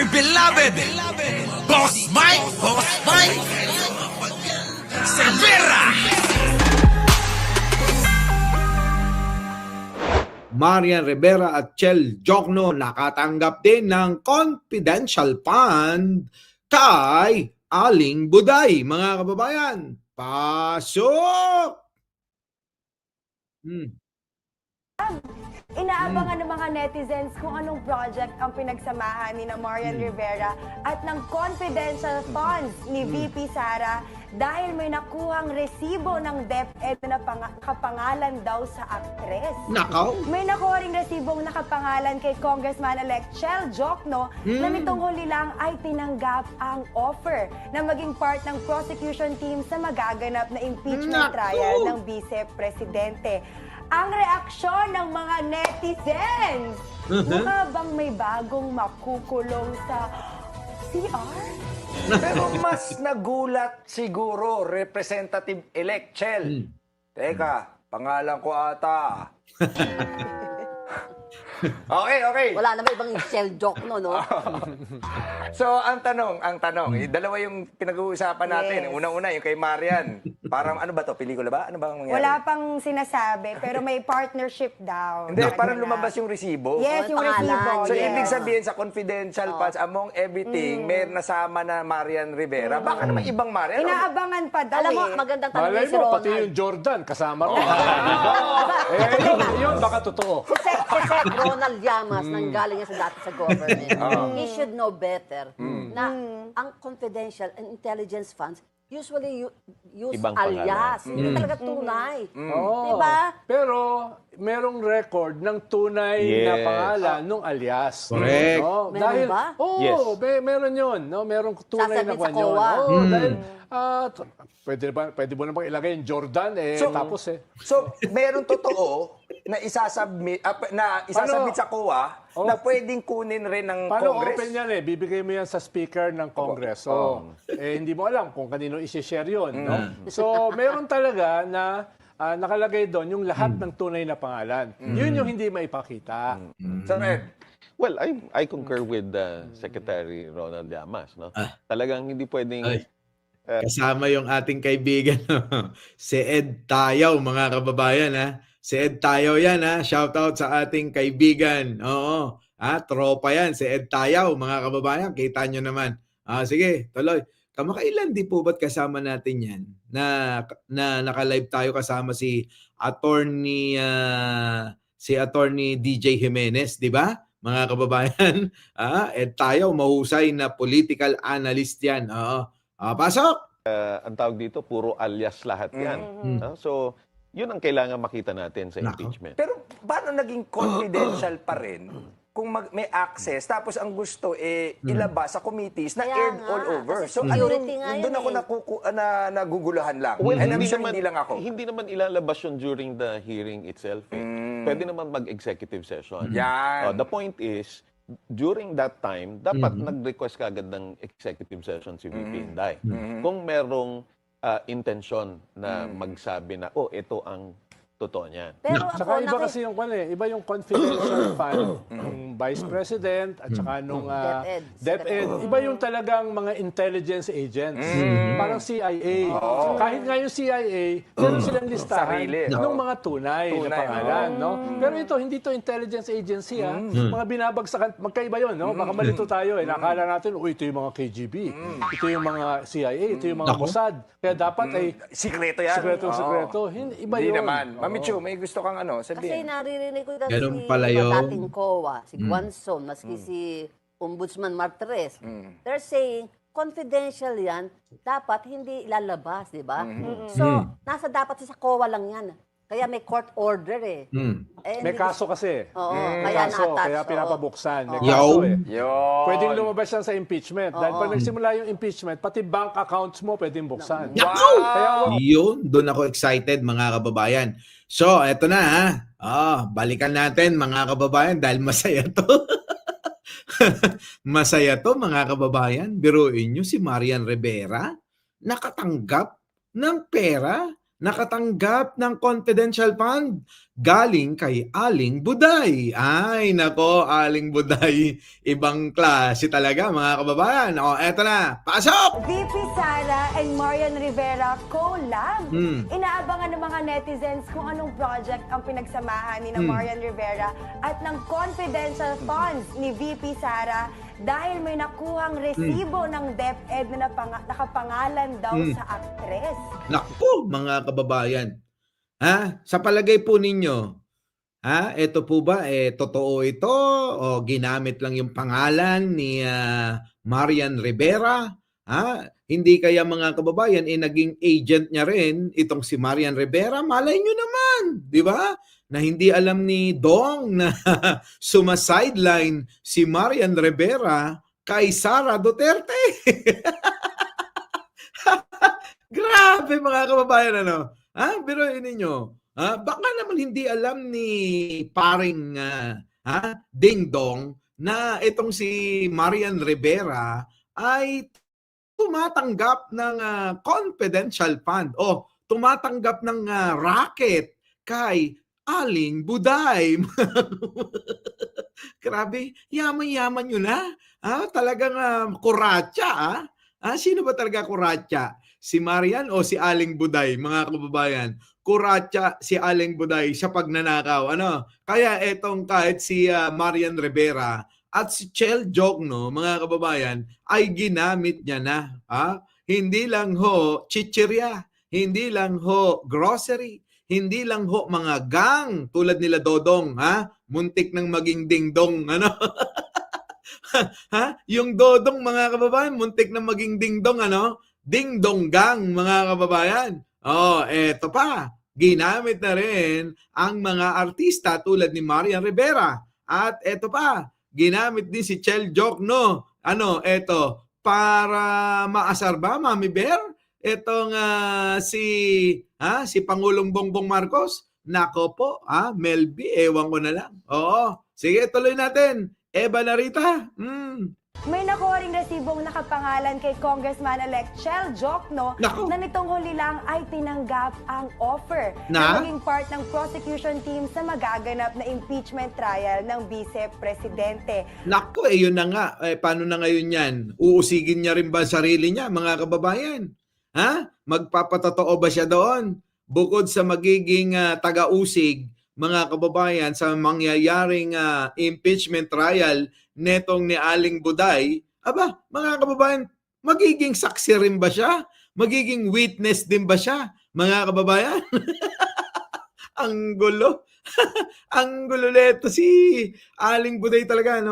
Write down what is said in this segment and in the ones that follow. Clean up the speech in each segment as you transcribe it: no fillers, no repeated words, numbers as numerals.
beloved Boss Mike Cervera. Marian Rivera at Chel Jokno nakatanggap din ng confidential fund kay Aling Buday. Mga kababayan, pasok! Inaabangan ng mga netizens kung anong project ang pinagsamahan ni na Marian Rivera at ng confidential funds ni VP Sara dahil may nakuhang resibo ng DepEd na nakapangalan daw sa aktres. Nakaw! May nakuha ring resibong nakapangalan kay Congressman-elect Chel Jokno na nitong huli lang ay tinanggap ang offer na maging part ng prosecution team sa magaganap na impeachment Naku! trial ng Vice Presidente. Ang reaksyon ng mga netizens, mukha bang may bagong makukulong sa CR? Pero mas nagulat siguro, Representative-elect Chel. Teka, pangalan ko ata. Okay. Wala naman ibang shell joke no? So, ang tanong, dalawa yung pinag-uusapan natin. Yes. Una-una, yung kay Marian. Parang, ano ba to? Pelikula ba? Ano ba ang mangyari? Wala pang sinasabi, pero may partnership daw. Hindi, Sabi parang nila. lumabas yung resibo. Yes, yung Pangalan. resibo. So, yes. ibig sabihin sa confidential funds, among everything, may nasama na Marian Rivera. Baka naman ibang Marian. Inaabangan pa daw Alam mo, eh. magandang tanong Malay ni si mo, pati Ronald. yung Jordan, kasama rin. Yun, baka totoo. Si Sec Ronald Llamas, nanggaling niya sa dati sa government. He should know better na ang confidential and intelligence funds usually use Ibang alias. Hindi talaga tunay. Oo. Diba? Pero, merong record ng tunay na Yes. pangalan nung alias. Correct. No? Meron Dahil, ba? Oo, Yes. meron yun. No? Merong tunay na Sasabit sa kwan yun. COA. Oo, dahil, pwede mo namang ilagay yung Jordan, So, tapos So, meron totoo na isasabit sa COA na pwedeng kunin rin ng Paano Congress. open yan Bibigay mo yan sa speaker ng Congress. So, hindi mo alam kung kanino isi-share yun. No? So, meron talaga na nakalagay doon yung lahat ng tunay na pangalan. Yun yung hindi maipakita. So, Ed, Well, I concur with Secretary Ronald Llamas. No? Talagang hindi pwedeng... Ay. Kasama yung ating kaibigan, si Ed Tayaw, mga kababayan. Si Ed Tayaw yan, shout out sa ating kaibigan. Oo, tropa yan, si Ed Tayaw, mga kababayan. Kita nyo naman. Sige, tuloy. Kamakailan di po ba't kasama natin yan? Na naka-live tayo kasama si Attorney DJ Jimenez, di ba? Mga kababayan, Ed Tayaw, mahusay na political analyst yan. Pasok! ang tawag dito, puro alias lahat yan. No? So, yun ang kailangan makita natin sa impeachment. pero paano naging confidential pa rin kung may access tapos ang gusto ilabas sa committees na Kaya aired nga, all over. kasi So security nga yun doon ako naguguluhan lang. Well, And I'm sure hindi lang ako. Hindi naman ilalabas yun during the hearing itself. Pwede naman mag-executive session. Yan. The point is, during that time, dapat nag-request kagad ng executive session si VP Inday. Kung merong intensyon na magsabi na, ito ang totoo niyan. Pero Tsaka ako, iba kasi yung iba yung confidential fund ng Vice President at saka nung DepEd. Iba yung talagang mga intelligence agents. Parang CIA. Kahit nga yung CIA, meron silang listahan Sarili. ng mga tunay na pangalan. No? Pero ito, hindi to intelligence agency. Mga binabagsakan, magkaiba yun. No? Baka malito tayo. Nakala natin, ito yung mga KGB. Ito yung mga CIA. Ito yung mga Mossad. Kaya dapat ay Sikreto yan. sikreto. Iba Hindi yun. naman. Mami Chu, may gusto kang Kasi sabihin? naririnig ko kasi Ganun si pala yun. dating COA, si Guanzon, maski si Ombudsman Martres. They're saying, confidential yan, dapat hindi ilalabas, di ba? So, nasa dapat sa COA lang yan. Kaya may court order May hindi kaso kasi. Oo, May kaya kaso, na-attach, kaya oo. pinapabuksan. May Yo. kaso Yun. Pwedeng lumabas yan sa impeachment. Dahil pag nagsimula yung impeachment, pati bank accounts mo pwedeng buksan. Kaya Yun, doon ako excited, mga kababayan. So, eto na balikan natin, mga kababayan, dahil masaya to. Masaya to, mga kababayan. Biruin nyo si Marian Rivera nakatanggap ng pera nakatanggap ng confidential fund galing kay Aling Buday. Ay, nako, Aling Buday, ibang klase talaga mga kababayan. O, eto na, pasok! VP Sara and Marian Rivera collab. Inaabangan ng mga netizens kung anong project ang pinagsamahan ni Marian Rivera at ng confidential funds ni VP Sara dahil may nakuhang resibo ng DepEd na nakapangalan daw sa aktres. Naku, mga kababayan. Sa palagay po ninyo, ito po ba, totoo ito o ginamit lang yung pangalan ni Marian Rivera? Hindi kaya mga kababayan, naging agent niya rin itong si Marian Rivera? Malay nyo naman, di ba? Na hindi alam ni Dong na sumasideline si Marian Rivera kay Sara Duterte. Grabe mga kababayan, ano? Biruin ninyo. Baka naman hindi alam ni paring Ding Dong na itong si Marian Rivera ay tumatanggap ng confidential fund o tumatanggap ng racket kay Aling Buday. Grabe, yaman-yaman yun talagang kuratsa Sino ba talaga kuratsa? Si Marian o si Aling Buday, mga kababayan? Kuratsa si Aling Buday sa pagnanakaw. Kaya etong kahit si Marian Rivera at si Chel Jokno, mga kababayan, ay ginamit niya na. Hindi lang ho chichirya, hindi lang ho grocery, hindi lang ho mga gang tulad nila Dodong, muntik nang maging dingdong, Yung Dodong, mga kababayan, muntik nang maging dingdong, Dingdong gang, mga kababayan. Eto pa, ginamit na rin ang mga artista tulad ni Marian Rivera. At eto pa, ginamit din si Chel Jokno. Eto, para maasar ba, Mami Bear? Etong si Pangulong Bongbong Marcos. Nako po, Melby, ewan ko na lang. Oo, sige, tuloy natin. Eva Narita. May nakuha ring resibong nakapangalan kay Congressman-elect Chel Jokno Naku. na nitong huli lang ay tinanggap ang offer Na? na maging part ng prosecution team sa magaganap na impeachment trial ng Vice Presidente. Naku, yun na nga. Paano na ngayon yan? Uusigin niya rin ba sarili niya, mga kababayan? Magpapatotoo ba siya doon? Bukod sa magiging taga-usig, mga kababayan, sa mangyayaring impeachment trial netong ni Aling Buday, mga kababayan, magiging saksi rin ba siya? Magiging witness din ba siya? Mga kababayan? Ang gulo. Ang gulo neto si Aling Buday talaga,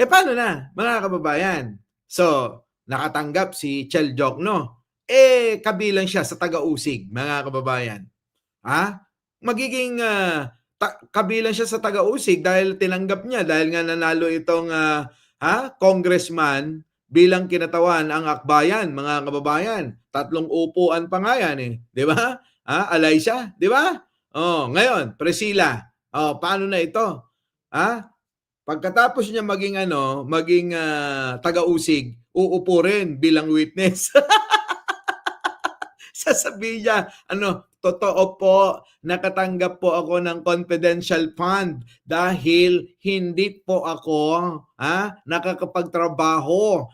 paano na, mga kababayan? So, nakatanggap si Chel Jokno. Kabilang siya sa taga-usig, mga kababayan. Magiging kabilang siya sa taga-usig dahil tinanggap niya, dahil nga nanalo itong congressman bilang kinatawan ang akbayan, mga kababayan. 3 upuan pa nga yan di ba? Alaysa, di ba? Ngayon, Priscilla. Paano na ito? Pagkatapos niya maging taga-usig, uupo rin bilang witness. Sasabihin niya, totoo po, nakatanggap po ako ng confidential fund dahil hindi po ako nakakapagtrabaho.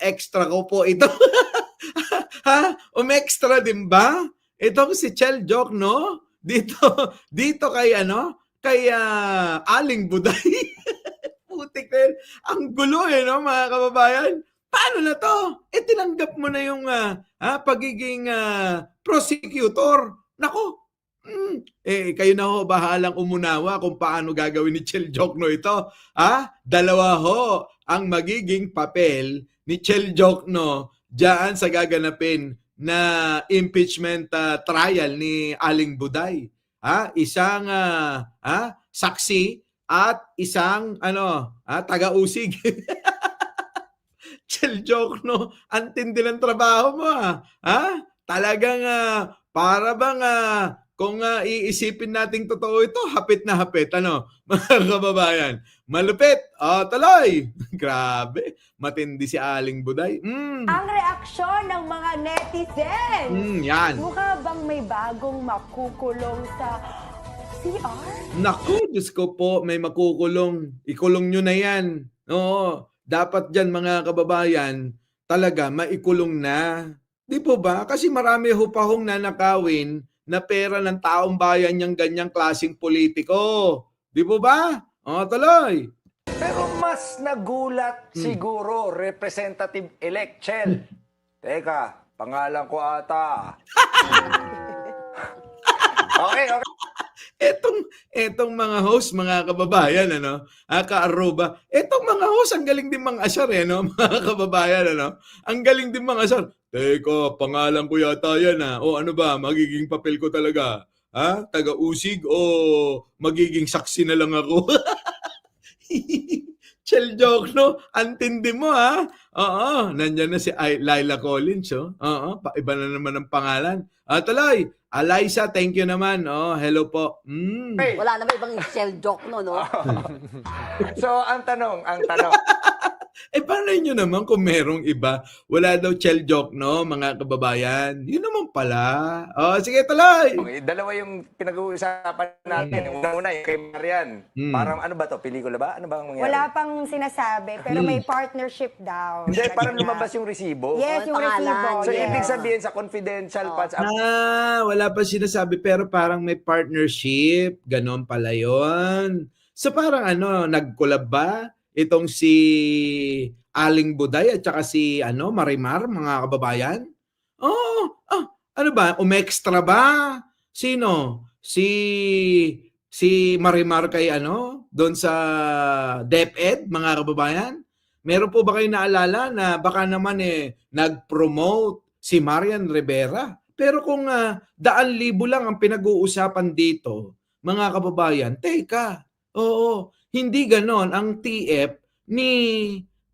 Extra ko po ito. Extra din ba? Itong si Chel Jokno dito kay Aling Buday. Putik na yun. Ang gulo mga kababayan. Paano na to? Tinanggap mo na yung pagiging prosecutor. Nako, kayo na ho, bahalang umunawa kung paano gagawin ni Chel Jokno ito. Dalawa ho ang magiging papel ni Chel Jokno diyan sa gaganapin na impeachment trial ni Aling Buday. Isang saksi at isang taga-usig. Chel Jokno, ang tindi ng trabaho mo Talagang para bang kung iisipin nating totoo ito, hapit na hapit. Ano, mga kababayan? Malupit. Tuloy. Grabe. Matindi si Aling Buday. Ang reaksyon ng mga netizens. Yan. Mukha bang may bagong makukulong sa CR? Naku, Diyos ko po, may makukulong. Ikulong nyo na yan. Oo, dapat dyan mga kababayan, talaga maikulong na. Di po ba? Kasi marami ho pa hong nanakawin na pera ng taong bayan niyang ganyang klaseng politiko. Di po ba? Tuloy. Pero mas nagulat siguro, Representative-elect Chel. Teka, pangalan ko ata. Okay. Etong mga host, mga kababayan, ano, ka-aruba, etong mga host, ang galing din mga asar, no, mga kababayan, ano, ang galing din mga asar. Teka, pangalan ko yata yan, o ano ba, magiging papel ko talaga, taga-usig o magiging saksi na lang ako? Chel joke, no? Antindi mo, Oo, nandyan na si Laila Collins, iba na naman ang pangalan. Tuloy, Eliza, thank you naman. Hello po. Hey. Wala naman ibang shell joke no? So, ang tanong, Paano nyo naman kung merong iba? Wala daw Chel joke, no, mga kababayan? Yun naman pala. Sige, tuloy. okay, dalawa yung pinag-uusapan natin. Una yung kay Marian. Parang ano ba to? Pelikula ba? Ano ba ang mangyari? Wala pang sinasabi, pero may partnership daw. Hindi, parang lumabas yung resibo. Yes, yung Pangalan. resibo. So, yes. ibig sabihin sa confidential funds, Wala pa sinasabi, pero parang may partnership. Ganon pala yun. So parang nag-collab ba? Itong si Aling Buday at saka si Marimar, mga kababayan? Ano ba? Umextra ba? Sino? Si Marimar kay doon sa DepEd, mga kababayan? Meron po ba kayo naalala na baka naman nag-promote si Marian Rivera? Pero kung 100,000 lang ang pinag-uusapan dito, mga kababayan, teka, hindi ganon ang TF ni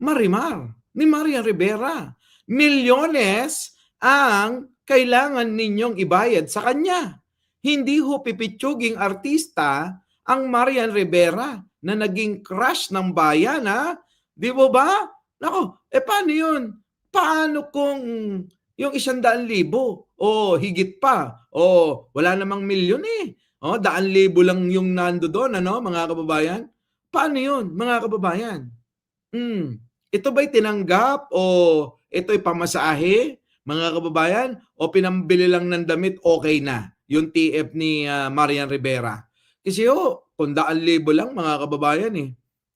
Marimar, ni Marian Rivera. Milyones ang kailangan ninyong ibayad sa kanya. Hindi ho pipitsuging artista ang Marian Rivera na naging crush ng bayan, Di ba ba? Nako, paano yun? Paano kung yung 100,000 o higit pa o wala namang milyon 100,000 lang yung nando doon, mga kababayan? Paano yun, mga kababayan? Ito ba'y tinanggap o ito'y pamasahe, mga kababayan? O pinambili lang ng damit, okay na yung TF ni Marian Rivera? Kasi kung 100,000 lang, mga kababayan,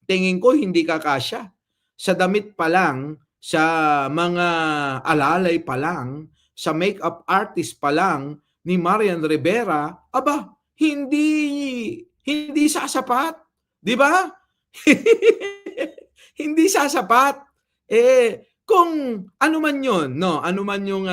tingin ko hindi kakasya. Sa damit pa lang, sa mga alalay pa lang, sa makeup artist pa lang ni Marian Rivera, hindi sasapat. Di ba? Hindi sasapat. Kung ano man yun, ano man yung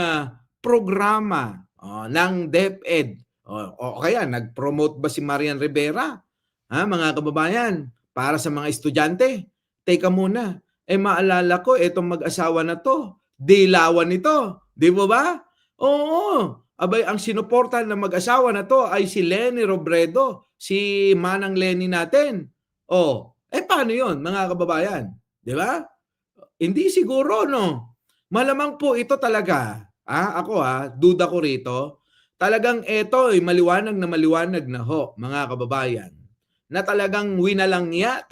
programa ng DepEd, o kaya nag-promote ba si Marian Rivera, mga kababayan, para sa mga estudyante? Teka muna, maalala ko, itong mag-asawa na to, dilawan ito. Di ba? Oo. Abay, ang sinuportan ng mag-asawa na to ay si Leni Robredo, si Manang Leni natin. Paano yun, mga kababayan? Di ba? Hindi siguro, no? Malamang po ito talaga. Ako, duda ko rito. Talagang ito ay maliwanag na ho, mga kababayan. Na talagang winalang niya,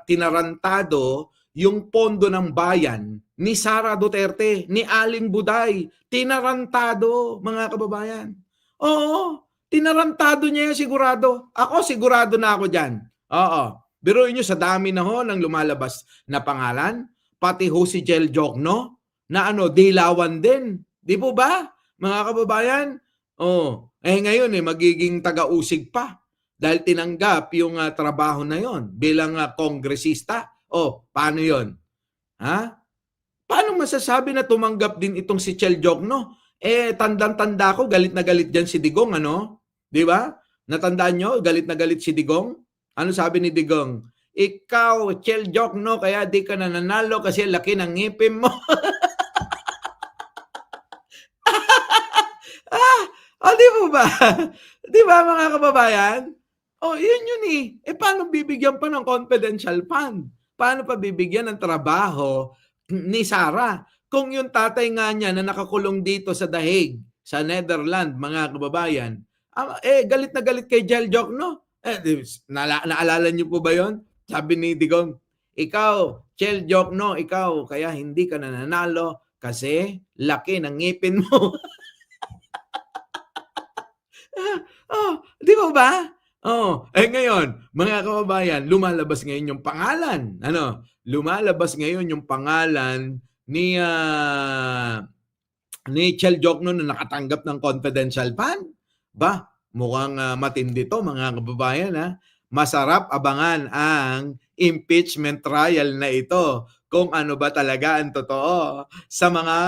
tinarantado yung pondo ng bayan ni Sara Duterte, ni Aling Buday. Tinarantado, mga kababayan. Oo, tinarantado niya yan sigurado. Ako, sigurado na ako dyan. Biruin nyo sa dami na ho ng lumalabas na pangalan, pati ho si Chel Jokno, na dilawan din. Di po ba, mga kababayan? Ngayon magiging taga-usig pa dahil tinanggap yung trabaho na yon bilang kongresista. Paano yon? Paano masasabi na tumanggap din itong si Chel Jokno? Tandang-tanda ko, galit na galit dyan si Digong, Di ba? Natandaan nyo, galit na galit si Digong? Ano sabi ni Digong? Ikaw, Chel Jokno, kaya di ka nananalo kasi laki ng ngipin mo. di mo ba? Di ba mga kababayan? Yun eh. Paano bibigyan pa ng confidential fund? Paano pa bibigyan ng trabaho ni Sarah? Kung yung tatay nga niya na nakakulong dito sa The Hague, sa Netherlands, mga kababayan, galit na galit kay Jel Jokno. Naalala niyo po ba yon? Sabi ni Digong, ikaw, Jel Jokno, ikaw, kaya hindi ka nananalo kasi laki ng ngipin mo. Di ba ba? Ngayon, mga kababayan, lumalabas ngayon yung pangalan. Lumalabas ngayon yung pangalan ni Chel Jokno na nakatanggap ng confidential fund. Mukhang matindi to, mga kababayan. Masarap abangan ang impeachment trial na ito kung ano ba talaga ang totoo sa mga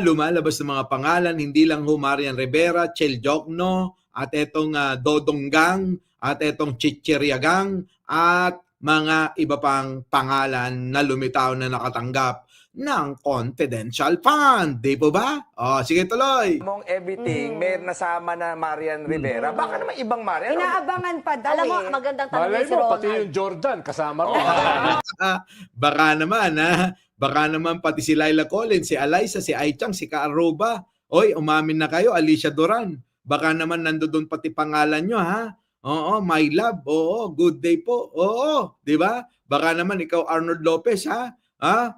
lumalabas ng mga pangalan, hindi lang Marian Rivera, Chel Jokno, at etong Dodong Gang, at etong Chichirya Gang, at mga iba pang pangalan na lumitaw na nakatanggap ng confidential fund. Di po ba? Sige tuloy. Among everything, may nasama na Marian Rivera. Baka naman ibang Marian. Inaabangan pa daw Alam mo, eh. magandang tanong Malay si mo, Ronald. pati yung Jordan, kasama mo. Baka naman, baka naman pati si Laila Collins, si Eliza, si Aichang, si Kaaruba. Oy, umamin na kayo, Alicia Duran. Baka naman nandoon pati pangalan nyo, ha? Oo, my love. Oo, good day po. Oo, di ba? Baka naman ikaw Arnold Lopez, ha?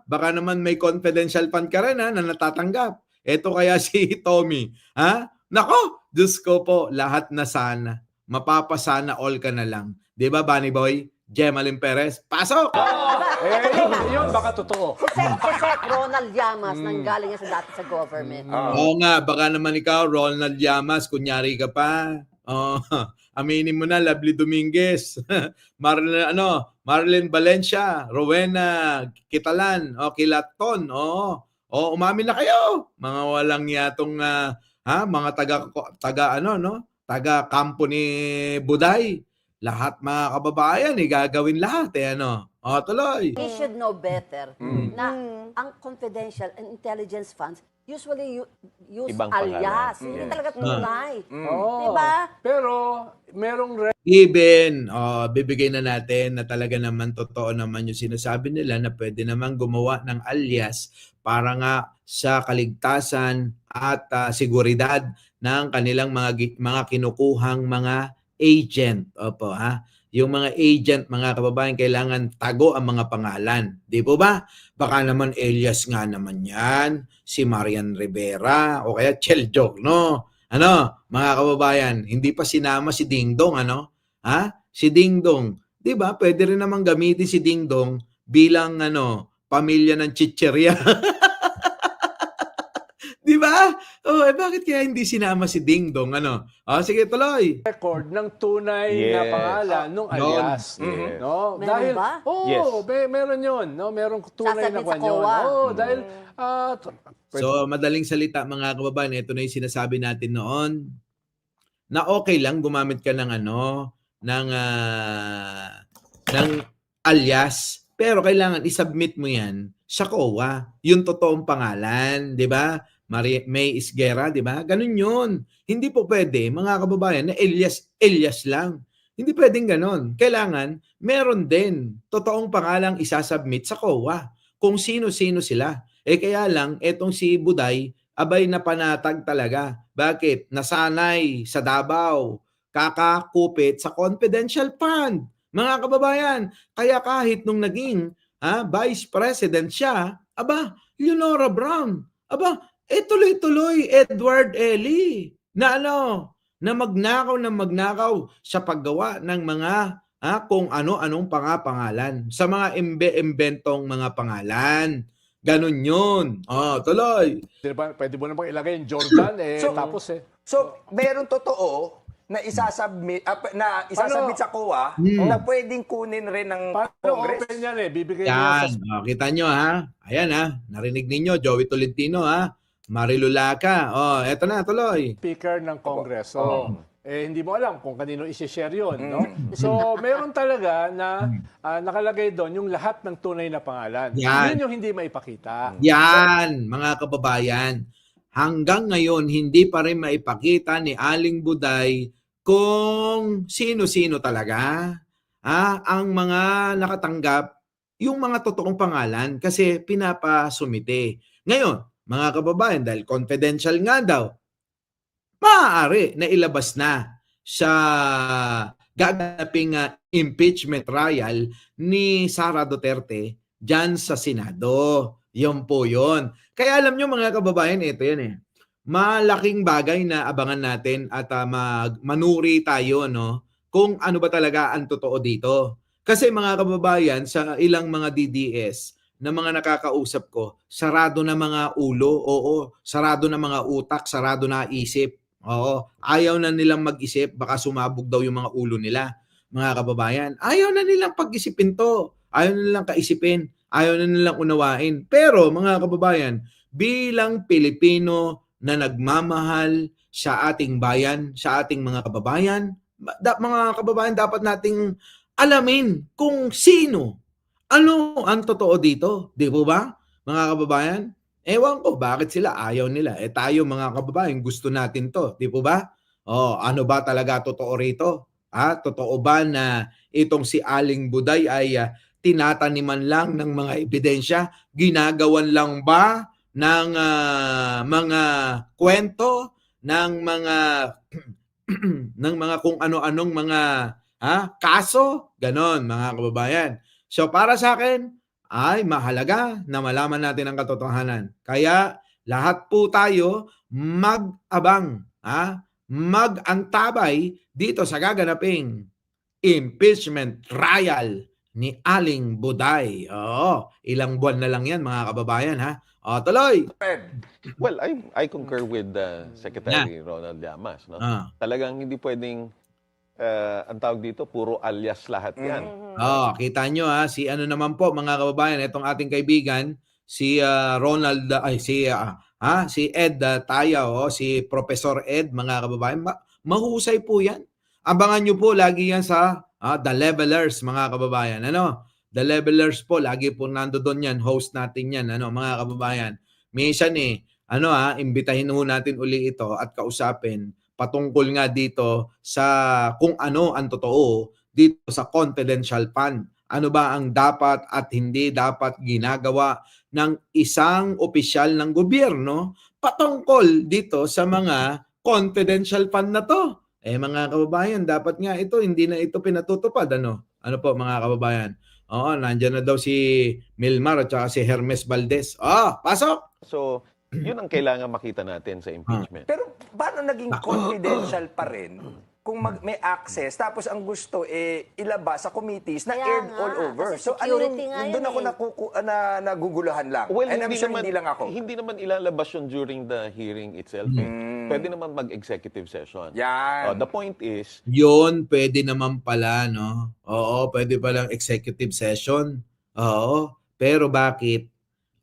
Baka naman may confidential fund ka rin, ha, na natatanggap. Ito kaya si Tommy, ha? Nako, Diyos ko po, lahat na sana. Mapapasana all ka na lang. Di ba, Bunny Boy? Gemaline Perez, pasok! Yun, baka totoo. Si Sec Ronald Llamas, nanggaling niya sa dati sa government. Oo nga, baka naman ikaw, Ronald Llamas, kunyari ka pa. Aminin mo na, Lovely Dominguez, Marlene Valencia, Rowena Kitalan, Kilaton, umamin na kayo. Mga walang yatong mga taga kampo ni Buday. Lahat mga kababayan, gagawin lahat tuloy. We should know better na ang confidential and intelligence funds usually use Ibang alias. pangalan. Hindi talaga tunay. Oo. Diba? Pero, merong Even, bibigay na natin na talaga naman totoo naman yung sinasabi nila na pwede naman gumawa ng alias para nga sa kaligtasan at seguridad ng kanilang mga kinukuhang mga agent. Opo, yung mga agent, mga kababayan, kailangan tago ang mga pangalan. Di po ba? Baka naman alias nga naman yan, si Marian Rivera, o kaya Chel Jokno. Mga kababayan, hindi pa sinama si Dingdong, Si Dingdong. Di ba? Pwede rin naman gamitin si Dingdong bilang, pamilya ng Chichirya. Di ba? Bakit kaya hindi sinama si Dingdong? Sige, tuloy. record ng tunay na Yes. pangalan nung alias. Yes. No? Meron Dahil, ba? Yes. meron yun. No? Merong tunay na Sasabit sa kwan yun. COA. Dahil, So, madaling salita mga kababayan, ito na yung sinasabi natin noon na okay lang gumamit ka ng ng alias, pero kailangan isubmit mo yan sa COA, yung totoong pangalan, 'di ba? May Isguera, 'di ba? Ganun 'yun. Hindi po pwede, mga kababayan, na alias lang. Hindi pwedeng ganon. Kailangan meron din totoong pangalang isasubmit sa COA kung sino-sino sila. Kaya lang, etong si Buday, abay na panatag talaga. Bakit? Nasanay sa Davao, kakakupit sa confidential fund. Mga kababayan, kaya kahit nung naging vice president siya, Leonora Brown, tuloy-tuloy Edward Eli, na magnakaw sa paggawa ng mga kung ano-anong pangalan sa mga imbentong mga pangalan. Ganun yun. Tuloy. pwede mo namang ilagay yung Jordan, So, meron totoo na isasubmit sa COA na pwedeng kunin rin ng Paano Congress. open yan Bibigay niya Yan. Kita nyo Ayan narinig ninyo, Joey Tolentino Marilu Laca. Eto na, tuloy. Speaker ng Congress. So, hindi mo alam kung kanino isi-share yun. No? So, meron talaga na nakalagay doon yung lahat ng tunay na pangalan. Yan. Yun yung hindi maipakita. Yan, mga kababayan. hanggang ngayon hindi pa rin maipakita ni Aling Buday kung sino-sino talaga ang mga nakatanggap, yung mga totoong pangalan kasi pinapasumite. Ngayon, mga kababayan, dahil confidential nga daw, maaari na ilabas na sa gaganaping impeachment trial ni Sara Duterte dyan sa Senado. Yun po yun. Kaya alam nyo mga kababayan, ito yan eh. Malaking bagay na abangan natin at manuri tayo no, kung ano ba talaga ang totoo dito. Kasi mga kababayan, sa ilang mga DDS na mga nakakausap ko, sarado na mga ulo, oo, sarado na mga utak, sarado na isip. Oo, ayaw na nilang mag-isip, baka sumabog daw yung mga ulo nila, mga kababayan. Ayaw na nilang pag-isipin to. Ayaw na nilang kaisipin. Ayaw na nilang unawain. Pero mga kababayan, bilang Pilipino na nagmamahal sa ating bayan, sa ating mga kababayan, mga kababayan, dapat nating alamin kung sino, ano ang totoo dito. Di po ba, mga kababayan? Ewan ko, bakit sila ayaw nila? Eh tayo mga kababayan, gusto natin to. Di po ba? Oh, ano ba talaga totoo rito? Totoo ba na itong si Aling Buday ay tinataniman lang ng mga ebidensya? Ginagawan lang ba ng mga kwento, ng mga ng mga kung ano-anong mga kaso? Ganon, mga kababayan. So para sa akin, ay mahalaga na malaman natin ang katotohanan. Kaya lahat po tayo mag-abang, mag-antabay dito sa gaganaping impeachment trial ni Aling Buday. Oo, ilang buwan na lang yan mga kababayan O, tuloy! Well, I concur with Secretary Ronald Llamas. No? Talagang hindi pwedeng, ang tawag dito, puro alias lahat yan. Kita nyo si ano naman po mga kababayan, itong ating kaibigan, si Ronald, si Ed Tayaw, si Professor Ed, mga kababayan, mahusay po yan. Abangan nyo po lagi yan sa The Levelers, mga kababayan. The Levelers po, lagi po nandoon yan, host natin yan, mga kababayan. Minsan imbitahin ho natin uli ito at kausapin patungkol nga dito sa kung ano ang totoo dito sa confidential fund. Ano ba ang dapat at hindi dapat ginagawa ng isang opisyal ng gobyerno patungkol dito sa mga confidential fund na to? Mga kababayan, dapat nga ito, hindi na ito pinatutupad. Ano po mga kababayan? Nandiyan na daw si Milmar at saka si Hermes Valdez. Pasok! So, yun ang kailangan makita natin sa impeachment. Pero paano naging confidential pa rin kung may access tapos ang gusto ilabas sa committees na Kaya aired nga, all over. kasi So ano security nga doon yun ako naguguluhan lang. Well, And I'm sure hindi lang ako. Hindi naman ilalabas yun during the hearing itself. Pwede naman mag-executive session. Yan. The point is, Yun, pwede naman pala, no? Oo, pwede palang executive session. Oo, pero bakit?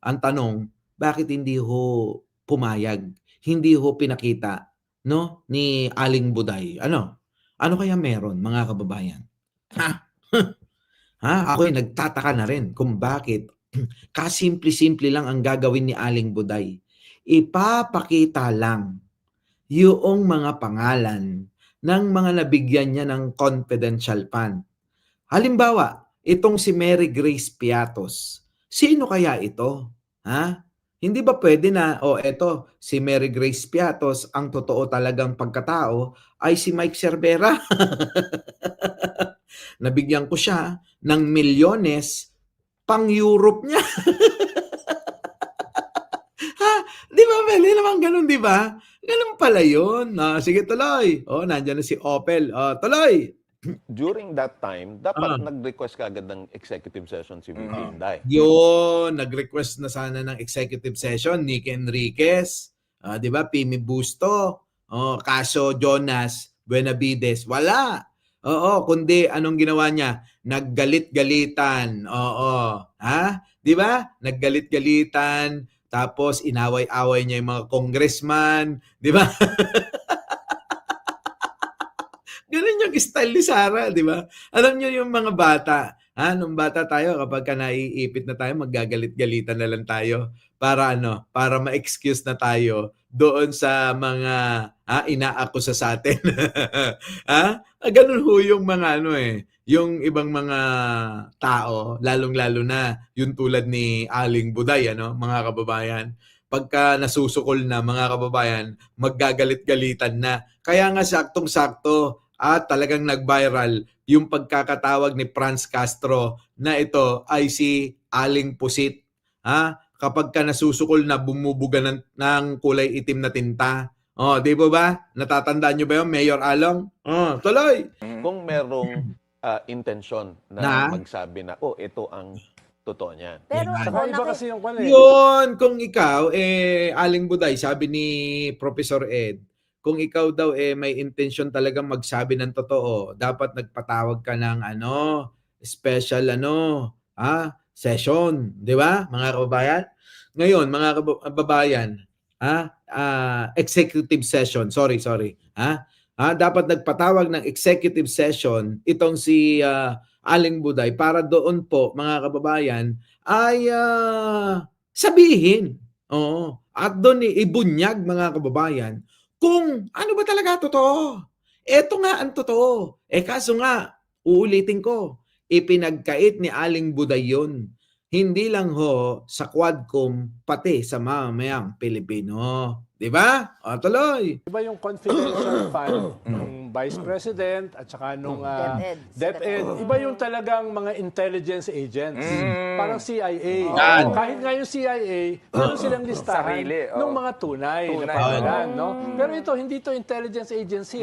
Ang tanong, bakit hindi ho pumayag? Hindi ho pinakita, no? Ni Aling Buday. Ano kaya meron, mga kababayan? Ako'y nagtataka na rin kung bakit kasimple-simple lang ang gagawin ni Aling Buday. Ipapakita lang yung mga pangalan ng mga nabigyan niya ng confidential fund. Halimbawa, itong si Mary Grace Piatos. Sino kaya ito? Hindi ba pwede na, eto, si Mary Grace Piatos, ang totoo talagang pagkatao ay si Mike Cervera. Nabigyan ko siya ng milyones pang Europe niya. Di ba, pwede naman ganun, di ba? Ganun pala yun. Sige, tuloy. Nandiyan na si Opel. Tuloy. during that time, dapat nag-request ka agad ng executive session si VP Inday. Yun, nag-request na sana ng executive session, Nick Enriquez, di ba, Pimi Busto, kaso Jonas Buenavides, wala. Kundi anong ginawa niya? Naggalit-galitan. Di ba? Naggalit-galitan, tapos inaway-away niya yung mga congressman, di ba? Ganun yung style ni Sara, di ba? Alam niyo yung mga bata Nung bata tayo kapag ka naiipit na tayo, maggagalit-galitan na lang tayo para ano, para ma-excuse na tayo doon sa mga inaakusa sa atin. Ganun ho yung mga ano yung ibang mga tao, lalong-lalo na yung tulad ni Aling Buday, mga kababayan. Pagka nasusukol na, mga kababayan, maggagalit-galitan na. Kaya nga saktong-sakto at talagang nag-viral yung pagkakatawag ni Franz Castro na ito ay si Aling Pusit. Kapag ka nasusukol na, bumubuga ng kulay itim na tinta. Di ba? Natatandaan nyo ba yun, Mayor Along? Tuloy! Kung merong intensyon na magsabi na, ito ang totoo niyan. Pero Saka iba kasi yung Yun, kung ikaw, Aling Buday, sabi ni Professor Ed, kung ikaw daw may intensyon talagang magsabi ng totoo, dapat nagpatawag ka ng special session, di ba? Mga kababayan. Ngayon, mga kababayan, executive session. Sorry. Dapat nagpatawag ng executive session itong si Aling Buday para doon po, mga kababayan, ay sabihin. At doon ibunyag, mga kababayan, kung ano ba talaga totoo. Ito nga ang totoo. Kaso nga, uulitin ko, ipinagkait ni Aling Buday yun. Hindi lang ho sa Quadcom, pati sa mamamayang Pilipino. Di ba? Tuloy. Iba yung confidential fund ng Vice President at saka nung DepEd. Iba yung talagang mga intelligence agents. Parang CIA. Kahit nga yung CIA, meron silang listahan ng mga tunay na pangalan. No? Pero ito, hindi to intelligence agency.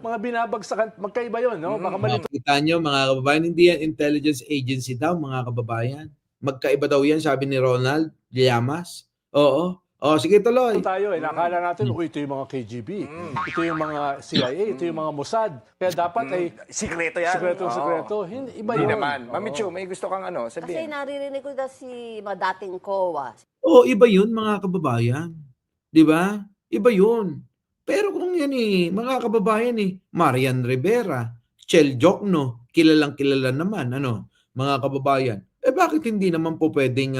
Mga binabagsakan, magkaiba yun. No? Baka malito. Kita nyo, mga kababayan, hindi yan intelligence agency daw, mga kababayan. Magkaiba daw yan, sabi ni Ronald Llamas. Oo. Sige, tuloy. Tayo nakala natin, ito yung mga KGB, ito yung mga CIA, ito yung mga Mossad. Kaya dapat ay Sikreto yan. sikreto. Iba Hindi yun. naman. Mami Chu, may gusto kang kasi sabihin? naririnig ko na si dating COA. Iba yun, mga kababayan. Di ba? Iba yun. Pero kung yan mga kababayan Marian Rivera, Chel Jokno, kilalang kilala naman, mga kababayan. Bakit hindi naman po pwedeng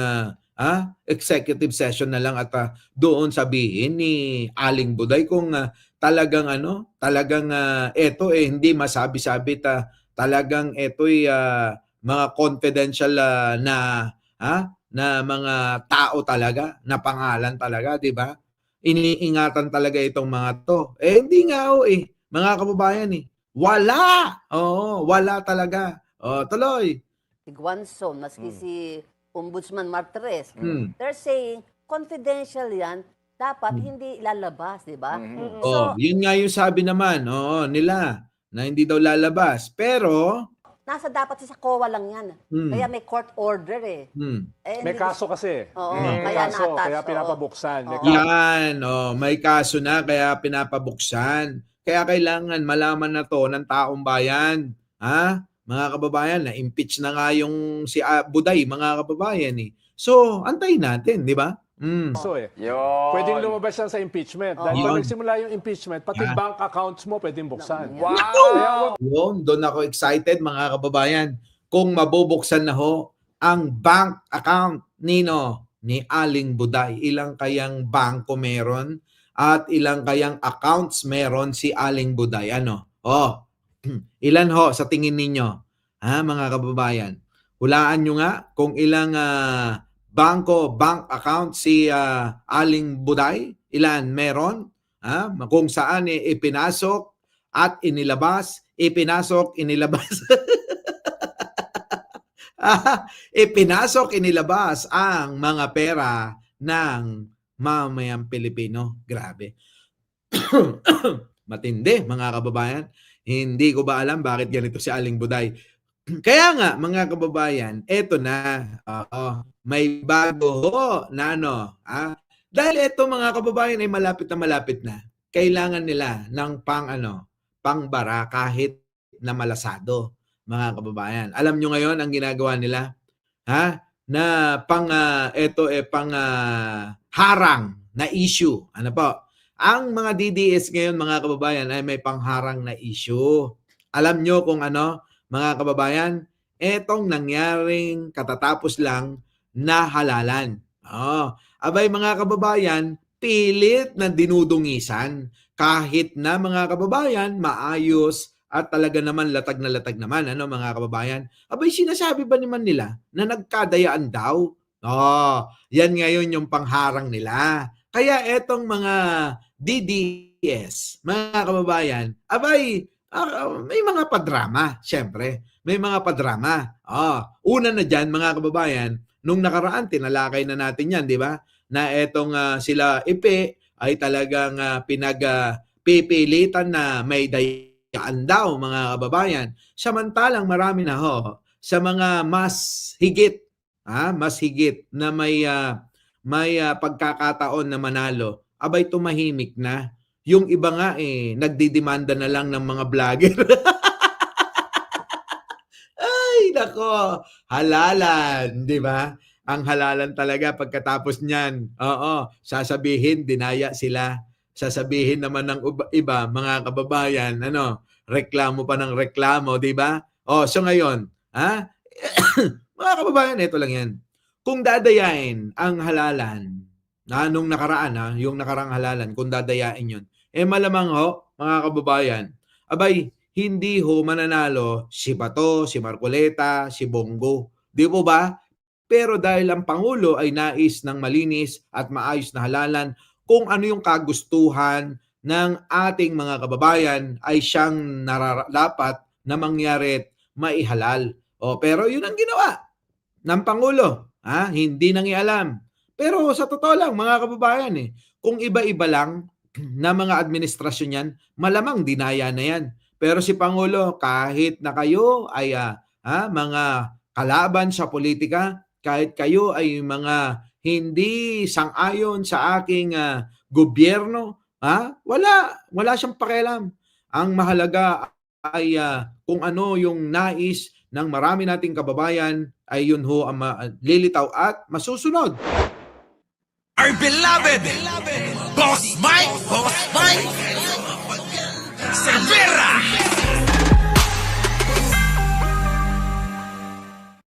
executive session na lang at doon sabihin ni Aling Buday kung talagang eto hindi masabi-sabi talagang eto'y mga confidential na mga tao talaga, na pangalan talaga, di ba? Iniingatan talaga itong mga to. Hindi nga mga kababayan wala. Wala talaga. Tuloy. Guanzon, maski si Ombudsman Martres, they're saying confidential yan, dapat hindi ilalabas, di ba? Yun nga yung sabi naman, nila, na hindi daw lalabas. Pero, nasa dapat sa COA lang yan. Kaya may court order May kaso kasi. Oo, May kaya kaso, na-attach, kaya pinapabuksan. May yan, may kaso na kaya pinapabuksan. Kaya kailangan malaman na to ng taong bayan. Mga kababayan, na-impeach na nga yung si Buday, mga kababayan So, antayin natin, di ba? kaso Yun. Pwedeng lumabas yan sa impeachment. Dahil pag nagsimula yung impeachment, pati bank accounts mo pwedeng buksan. Wow! Yun, doon ako excited, mga kababayan. Kung mabubuksan na ho ang bank account ni Aling Buday. Ilang kayang bangko meron at ilang kayang accounts meron si Aling Buday. Ilan ho sa tingin ninyo, mga kababayan? Hulaan nyo nga kung ilang bank account si Aling Buday, ilan meron, kung saan ipinasok at inilabas, ipinasok, inilabas. Ipinasok, inilabas ang mga pera ng mamayang Pilipino. Grabe. Matindi, mga kababayan. Hindi ko ba alam bakit ganito si Aling Buday. Kaya nga, mga kababayan, eto na. May bago ho na dahil eto, mga kababayan, ay malapit na. Kailangan nila ng pangbara kahit na malasado, mga kababayan. Alam nyo ngayon ang ginagawa nila? Na harang na issue. Ano po? Ang mga DDS ngayon, mga kababayan, ay may pangharang na issue. Alam nyo kung mga kababayan, etong nangyaring katatapos lang na halalan. Abay mga kababayan, pilit na dinudungisan. Kahit na mga kababayan, maayos at talaga naman latag na latag naman, mga kababayan. Abay sinasabi ba naman nila na nagkadayaan daw? Yan ngayon yung pangharang nila. Kaya etong mga DDS, mga kababayan, abay, may mga padrama, syempre. May mga padrama. Una na dyan, mga kababayan, nung nakaraan, tinalakay na natin yan, di ba? Na etong sila Ipe ay talagang pinagpipilitan na may dayaan daw, mga kababayan. Samantalang marami na sa mga mas higit na may pagkakataon na manalo, abay tumahimik na. Yung iba nga nagdidemanda na lang ng mga vlogger. Ay, nako, halalan, di ba? Ang halalan talaga pagkatapos niyan. Sasabihin, dinaya sila. Sasabihin naman ng iba, mga kababayan, reklamo pa ng reklamo, di ba? So ngayon, mga kababayan, ito lang yan. Kung dadayain ang halalan, nung nakaraan, yung nakarang halalan, kung dadayain yun, malamang mga kababayan, abay, hindi mananalo si Bato, si Marcoleta, si Bongo. Di po ba? Pero dahil ang Pangulo ay nais ng malinis at maayos na halalan, kung ano yung kagustuhan ng ating mga kababayan ay siyang dapat na mangyari at maihalal. Pero yun ang ginawa ng Pangulo. Hindi nangialam. Pero sa totoo lang, mga kababayan, kung iba-iba lang na mga administrasyon yan, malamang dinaya na yan. Pero si Pangulo, kahit na kayo ay mga kalaban sa politika, kahit kayo ay mga hindi sang-ayon sa aking gobyerno, wala siyang pakialam. Ang mahalaga ay kung ano yung nais ng marami nating kababayan ay yun ang lilitaw at masusunod. Our beloved Boss Mike Cervera.